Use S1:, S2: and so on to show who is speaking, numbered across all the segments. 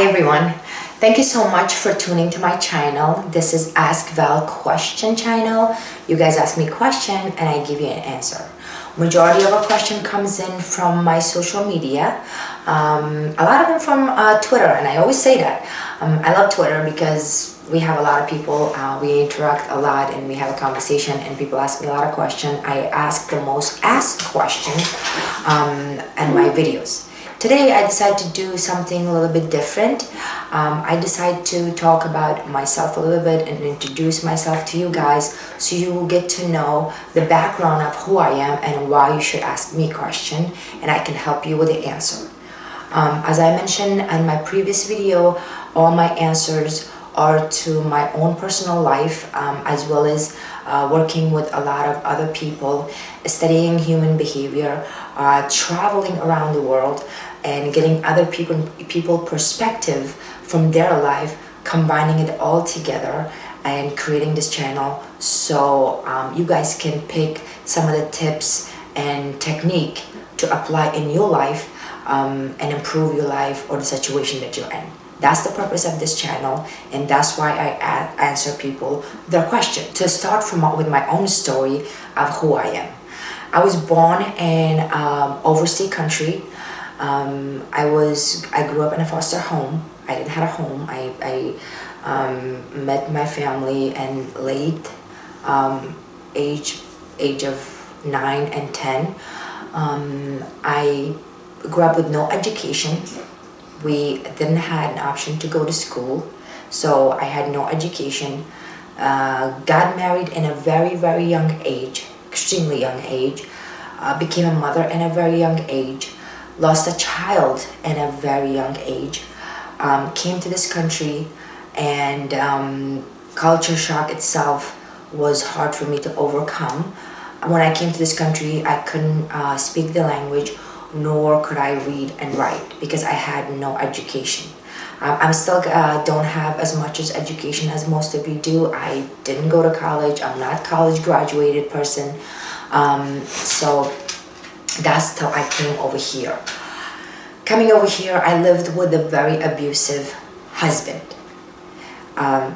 S1: Hi everyone, thank you so much for tuning to my channel. This is Ask Val Question channel. You guys ask me a question and I give you an answer. Majority of our question comes in from my social media, a lot of them from Twitter, and I always say that. I love Twitter because we have a lot of people, we interact a lot and we have a conversation and people ask me a lot of questions. I ask the most asked questions in my videos. Today I decided to do something a little bit different. I decided to talk about myself a little bit and introduce myself to you guys so you will get to know the background of who I am and why you should ask me a question and I can help you with the answer. As I mentioned in my previous video, all my answers are to my own personal life as well as working with a lot of other people, studying human behavior, traveling around the world, and getting other people perspective from their life, combining it all together and creating this channel so you guys can pick some of the tips and technique to apply in your life and improve your life or the situation that you're in. That's the purpose of this channel, and that's why I answer people their question. To start with my own story of who I am. I was born in overseas country. I grew up in a foster home. I didn't have a home. I met my family in late age of 9 and 10. I grew up with no education. We didn't have an option to go to school, so I had no education. Got married in a very, very young age, extremely young age. Became a mother in a very young age. Lost a child in a very young age. Came to this country, and culture shock itself was hard for me to overcome. When I came to this country, I couldn't speak the language, nor could I read and write because I had no education. I still don't have as much as education as most of you do. I didn't go to college. I'm not college graduated person. So that's till I came over here. Coming over here, I lived with a very abusive husband. And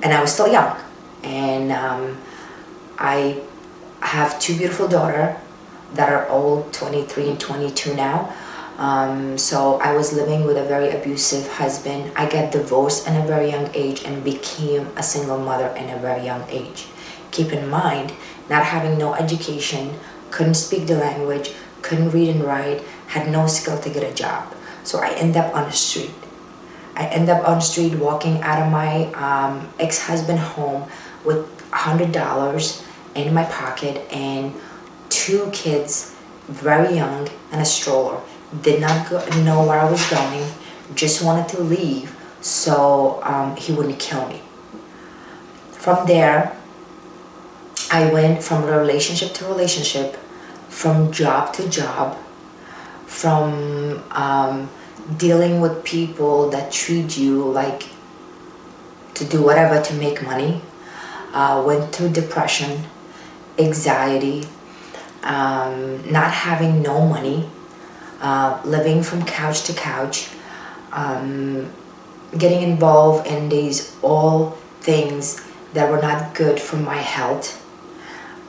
S1: I was still young. And I have two beautiful daughters that are all 23 and 22 now. So I was living with a very abusive husband. I got divorced in a very young age and became a single mother in a very young age. Keep in mind, not having no education, couldn't speak the language, couldn't read and write, had no skill to get a job. So I ended up on the street. I ended up on the street walking out of my ex-husband's home with $100 in my pocket and two kids, very young, and a stroller. Did not know where I was going, just wanted to leave so he wouldn't kill me. From there, I went from relationship to relationship, from job to job, from dealing with people that treat you like to do whatever to make money. Went through depression, anxiety, not having no money, living from couch to couch, getting involved in these all things that were not good for my health,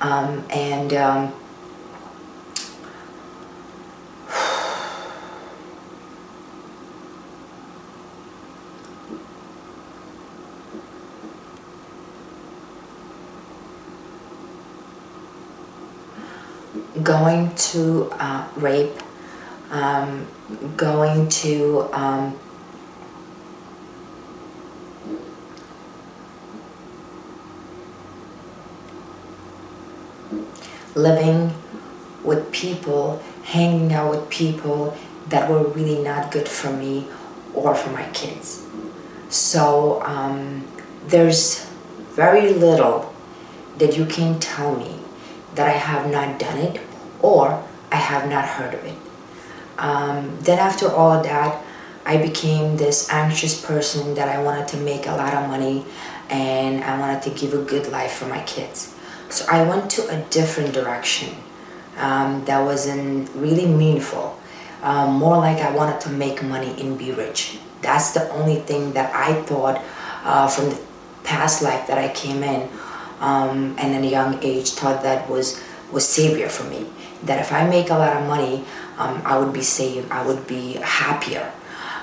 S1: and going to rape, going to living with people, hanging out with people that were really not good for me or for my kids. So there's very little that you can tell me that I have not done it or I have not heard of it. Then after all of that, I became this anxious person that I wanted to make a lot of money and I wanted to give a good life for my kids. So I went to a different direction that wasn't really meaningful. more like I wanted to make money and be rich. That's the only thing that I thought from the past life that I came in, and at a young age thought that was savior for me. That if I make a lot of money, I would be saved, I would be happier,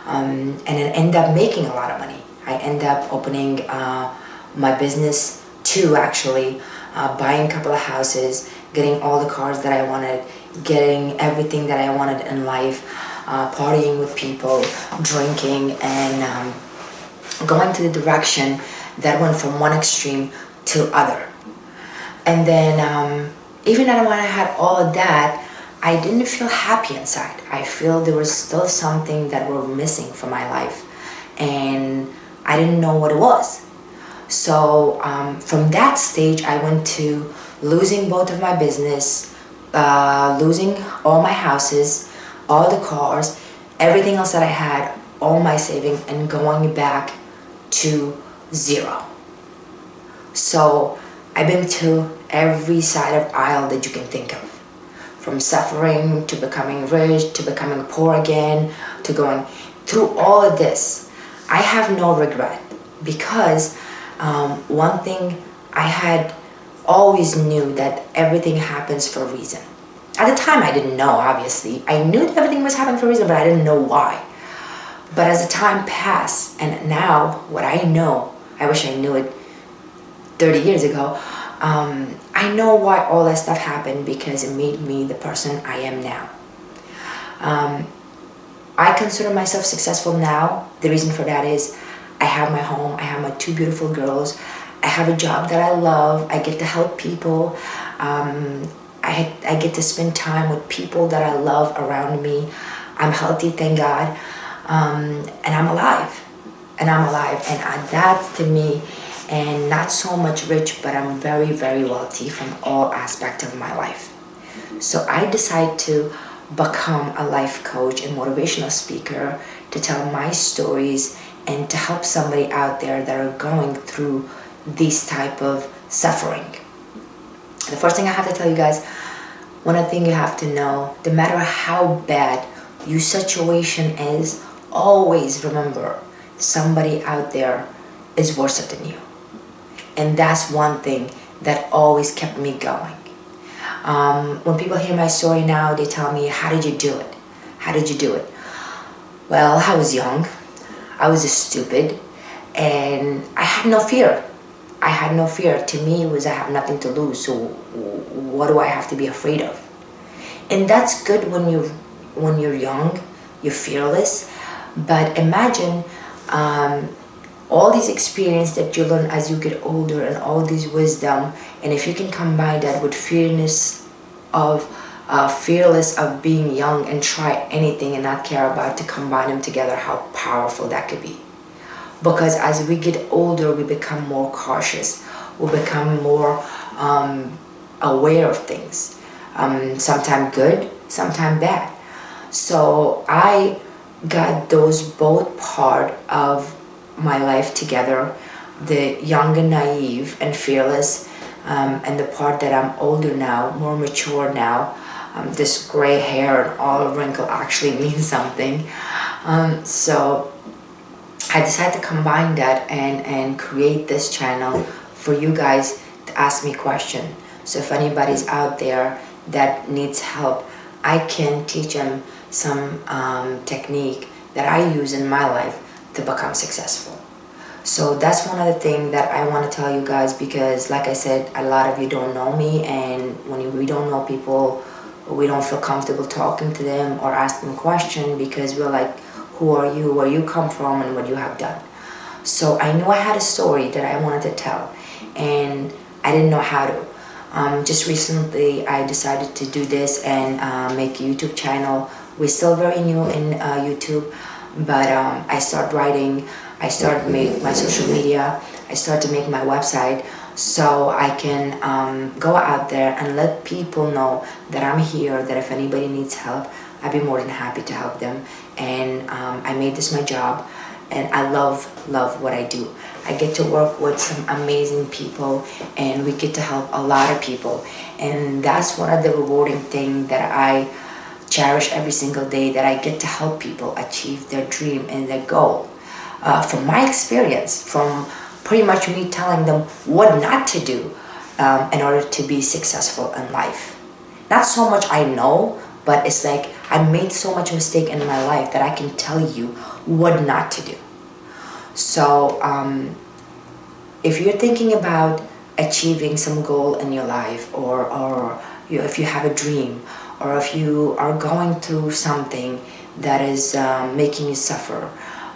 S1: and then end up making a lot of money. I end up opening my business too, actually, buying a couple of houses, getting all the cars that I wanted, getting everything that I wanted in life, partying with people, drinking, and going to the direction that went from one extreme to other. And then even when I had all of that, I didn't feel happy inside. I feel there was still something that were missing from my life, and I didn't know what it was. So from that stage, I went to losing both of my business, losing all my houses, all the cars, everything else that I had, all my savings, and going back to zero. So I've been to every side of aisle that you can think of. From suffering, to becoming rich, to becoming poor again, to going through all of this. I have no regret, because one thing I had always knew that everything happens for a reason. At the time I didn't know, obviously. I knew that everything was happening for a reason, but I didn't know why. But as the time passed, and now what I know, I wish I knew it 30 years ago, I know why all that stuff happened, because it made me the person I am now. I consider myself successful now. The reason for that is I have my home, I have my 2 beautiful girls, I have a job that I love, I get to help people, I get to spend time with people that I love around me. I'm healthy, thank God, and I'm alive. And that to me, and not so much rich, but I'm very, very wealthy from all aspects of my life. So I decided to become a life coach and motivational speaker to tell my stories and to help somebody out there that are going through this type of suffering. The first thing I have to tell you guys, one thing you have to know, no matter how bad your situation is, always remember somebody out there is worse than you. And that's one thing that always kept me going. When people hear my story now, they tell me, how did you do it? How did you do it? Well, I was young, I was stupid, and I had no fear. I had no fear. To me, it was I have nothing to lose, so what do I have to be afraid of? And that's good when you're young, you're fearless. But imagine all these experience that you learn as you get older, and all this wisdom, and if you can combine that with fearless of being young and try anything and not care about, to combine them together, how powerful that could be. Because as we get older, we become more cautious, we become more aware of things, sometimes good, sometimes bad. So I got those both part of my life together, the young and naive and fearless, and the part that I'm older now, more mature now. This gray hair and all wrinkle actually means something. So I decided to combine that and create this channel for you guys to ask me questions. So if anybody's out there that needs help, I can teach them some technique that I use in my life to become successful. So that's one of the things that I want to tell you guys, because like I said, a lot of you don't know me, and when we don't know people, we don't feel comfortable talking to them or asking them questions, because we're like, who are you, where you come from, and what you have done. So I knew I had a story that I wanted to tell, and I didn't know how to. Just recently I decided to do this and make a YouTube channel. We're still very new in YouTube, but I started writing, I started make my social media, I started to make my website, so I can go out there and let people know that I'm here, that if anybody needs help, I'd be more than happy to help them. And I made this my job, and I love what I do. I get to work with some amazing people, and we get to help a lot of people, and that's one of the rewarding things that I cherish every single day that I get to help people achieve their dream and their goal. From my experience, from pretty much me telling them what not to do in order to be successful in life. Not so much I know, but it's like I made so much mistake in my life that I can tell you what not to do. So if you're thinking about achieving some goal in your life, or if you have a dream, or if you are going through something that is making you suffer,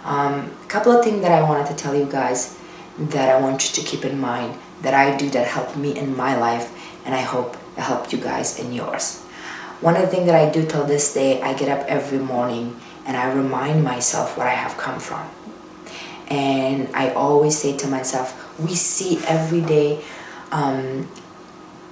S1: a couple of things that I wanted to tell you guys that I want you to keep in mind that I do that helped me in my life, and I hope it helped you guys in yours. One of the things that I do till this day, I get up every morning and I remind myself where I have come from. And I always say to myself, we see every day,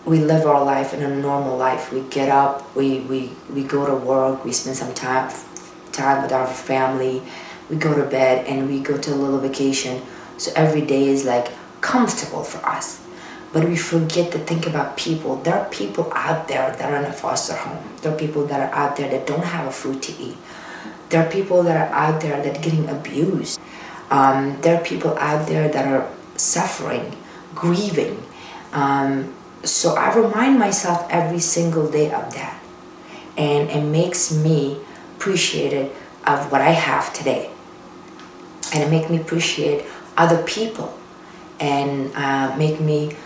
S1: we live our life in a normal life. We get up, we go to work, we spend some time with our family, we go to bed, and we go to a little vacation. So every day is like comfortable for us. But we forget to think about people. There are people out there that are in a foster home. There are people that are out there that don't have a food to eat. There are people that are out there that are getting abused. There are people out there that are suffering, grieving. So I remind myself every single day of that. And it makes me appreciative of what I have today. And it makes me appreciate other people, and make me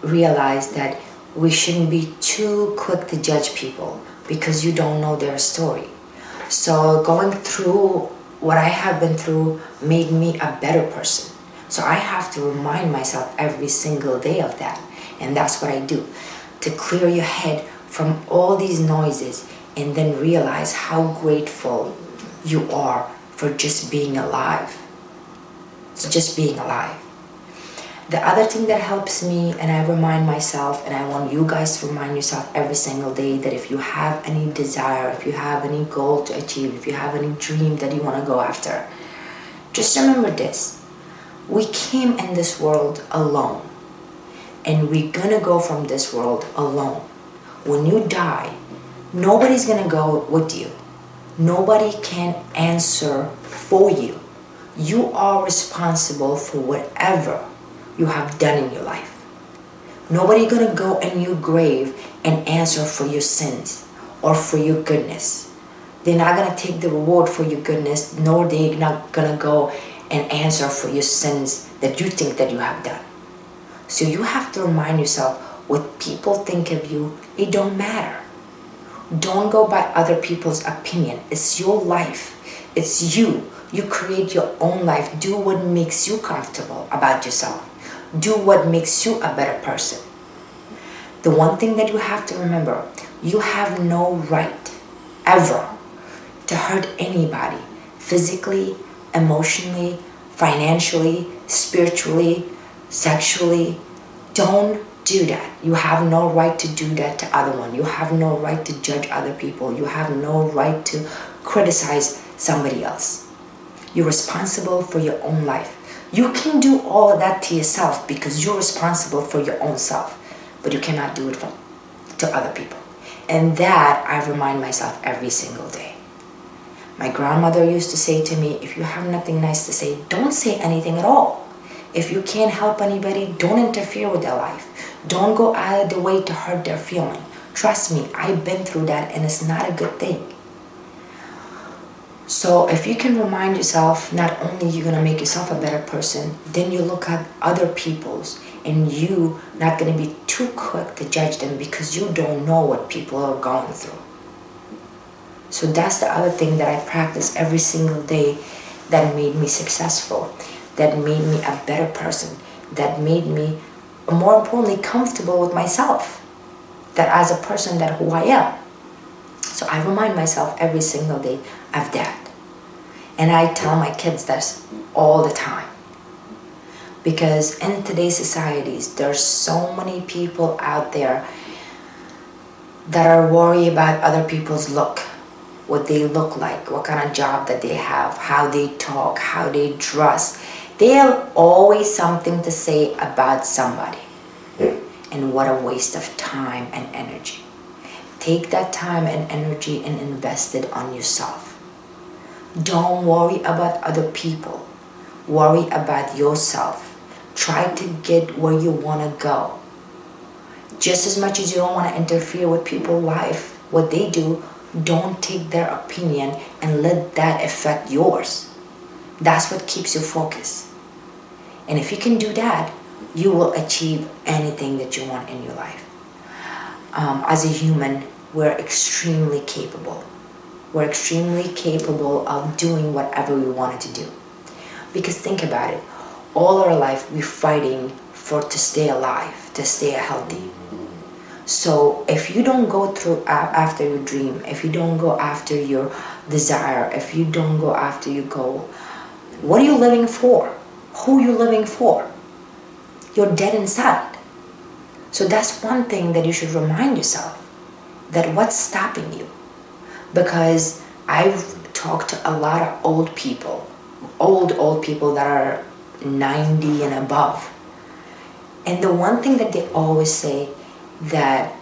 S1: realize that we shouldn't be too quick to judge people because you don't know their story. So going through what I have been through made me a better person. So I have to remind myself every single day of that. And that's what I do, to clear your head from all these noises and then realize how grateful you are for just being alive. It's just being alive. The other thing that helps me, and I remind myself, and I want you guys to remind yourself every single day, that if you have any desire, if you have any goal to achieve, if you have any dream that you want to go after, just remember this. We came in this world alone, and we're gonna go from this world alone. When you die, nobody's gonna go with you. Nobody can answer for you. You are responsible for whatever you have done in your life. Nobody gonna go in your grave and answer for your sins or for your goodness. They're not gonna take the reward for your goodness, nor they're not gonna go and answer for your sins that you think that you have done. So you have to remind yourself, what people think of you, it don't matter. Don't go by other people's opinion. It's your life. It's you. You create your own life. Do what makes you comfortable about yourself. Do what makes you a better person. The one thing that you have to remember, you have no right ever to hurt anybody, physically, emotionally, financially, spiritually, sexually. Don't do that. You have no right to do that to other one. You have no right to judge other people. You have no right to criticize somebody else. You're responsible for your own life. You can do all of that to yourself because you're responsible for your own self, but you cannot do it to other people. And that I remind myself every single day. My grandmother used to say to me, if you have nothing nice to say, don't say anything at all. If you can't help anybody, don't interfere with their life. Don't go out of the way to hurt their feeling. Trust me, I've been through that, and it's not a good thing. So if you can remind yourself, not only you're going to make yourself a better person, then you look at other people's, and you not going to be too quick to judge them because you don't know what people are going through. So that's the other thing that I practice every single day that made me successful, that made me a better person, that made me, more importantly, comfortable with myself, that as a person, that who I am. So I remind myself every single day of that. And I tell my kids this all the time. Because in today's societies, there's so many people out there that are worried about other people's look, what they look like, what kind of job that they have, how they talk, how they dress. They have always something to say about somebody. And what a waste of time and energy. Take that time and energy and invest it on yourself. Don't worry about other people. Worry about yourself. Try to get where you want to go. Just as much as you don't want to interfere with people's life, what they do, don't take their opinion and let that affect yours. That's what keeps you focused. And if you can do that, you will achieve anything that you want in your life. As a human, we're extremely capable. We're extremely capable of doing whatever we wanted to do. Because think about it, all our life we're fighting to stay alive, to stay healthy. So if you don't go through after your dream, if you don't go after your desire, if you don't go after your goal, what are you living for? Who are you living for? You're dead inside. So that's one thing that you should remind yourself, that what's stopping you. Because I've talked to a lot of old people that are 90 and above. And the one thing that they always say, that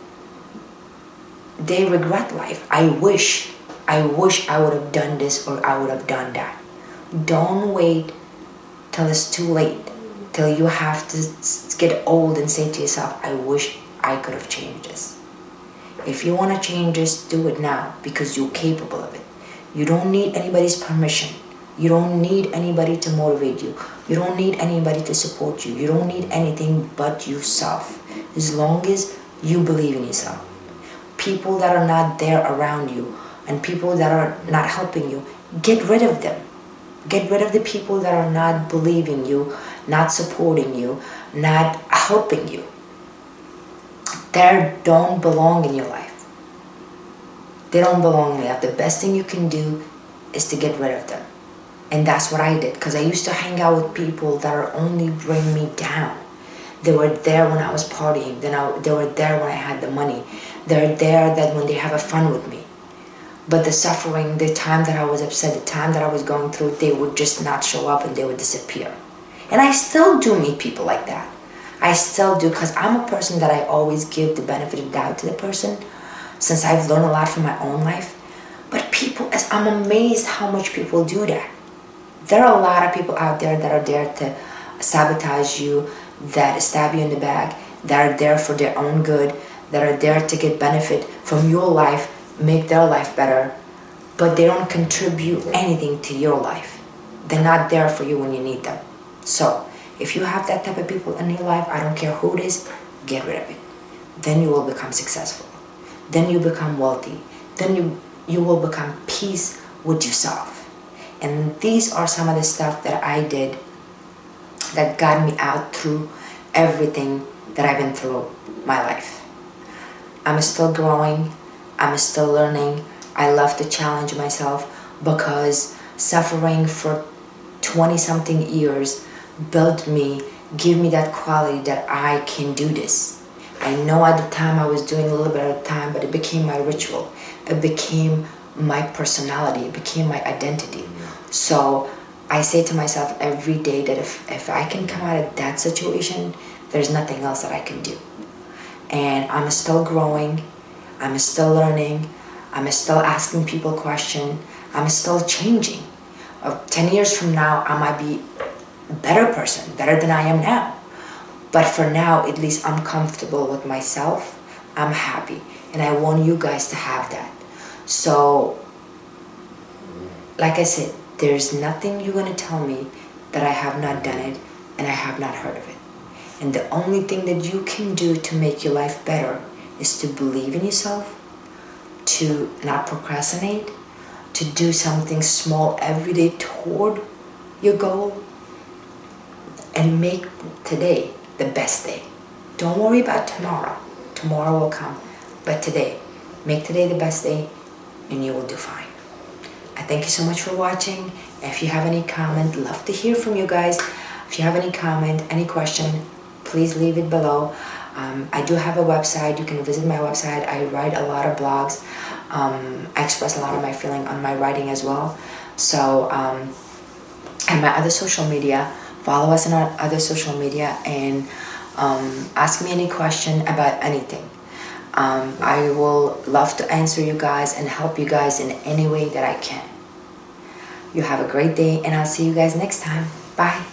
S1: they regret life. I wish I would have done this or I would have done that. Don't wait till it's too late, till you have to get old and say to yourself, I wish I could have changed this. If you want to change this, do it now, because you're capable of it. You don't need anybody's permission. You don't need anybody to motivate you. You don't need anybody to support you. You don't need anything but yourself. As long as you believe in yourself. People that are not there around you and people that are not helping you, get rid of them. Get rid of the people that are not believing you, not supporting you, not helping you. They don't belong in your life. They don't belong in your life. The best thing you can do is to get rid of them. And that's what I did, because I used to hang out with people that are only bring me down. They were there when I was partying. They were there when I had the money. They're there that when they have fun with me. But the suffering, the time that I was upset, the time that I was going through, they would just not show up and they would disappear. And I still do meet people like that. I still do, because I'm a person that I always give the benefit of the doubt to the person, since I've learned a lot from my own life. But I'm amazed how much people do that. There are a lot of people out there that are there to sabotage you, that stab you in the back, that are there for their own good, that are there to get benefit from your life, make their life better, but they don't contribute anything to your life. They're not there for you when you need them. So if you have that type of people in your life, I don't care who it is, get rid of it. Then you will become successful. Then you become wealthy. Then you will become peace with yourself. And these are some of the stuff that I did that got me out through everything that I've been through my life. I'm still growing. I'm still learning. I love to challenge myself, because suffering for 20-something years built me, give me that quality that I can do this. I know at the time I was doing a little bit at a time, but it became my ritual. It became my personality. It became my identity. So I say to myself every day that if I can come out of that situation, there's nothing else that I can do. And I'm still growing. I'm still learning. I'm still asking people questions. I'm still changing. 10 years from now, I might be a better person, better than I am now. But for now, at least I'm comfortable with myself. I'm happy. And I want you guys to have that. So, like I said, there's nothing you're going to tell me that I have not done it and I have not heard of it. And the only thing that you can do to make your life better is to believe in yourself, to not procrastinate, to do something small every day toward your goal, and make today the best day. Don't worry about tomorrow. Tomorrow will come. But today, make today the best day and you will do fine. I thank you so much for watching. If you have any comment, love to hear from you guys. If you have any comment, any question, please leave it below. I do have a website. You can visit my website. I write a lot of blogs. I express a lot of my feeling on my writing as well. So, and my other social media, follow us on our other social media and ask me any question about anything. I will love to answer you guys and help you guys in any way that I can. You have a great day, and I'll see you guys next time. Bye.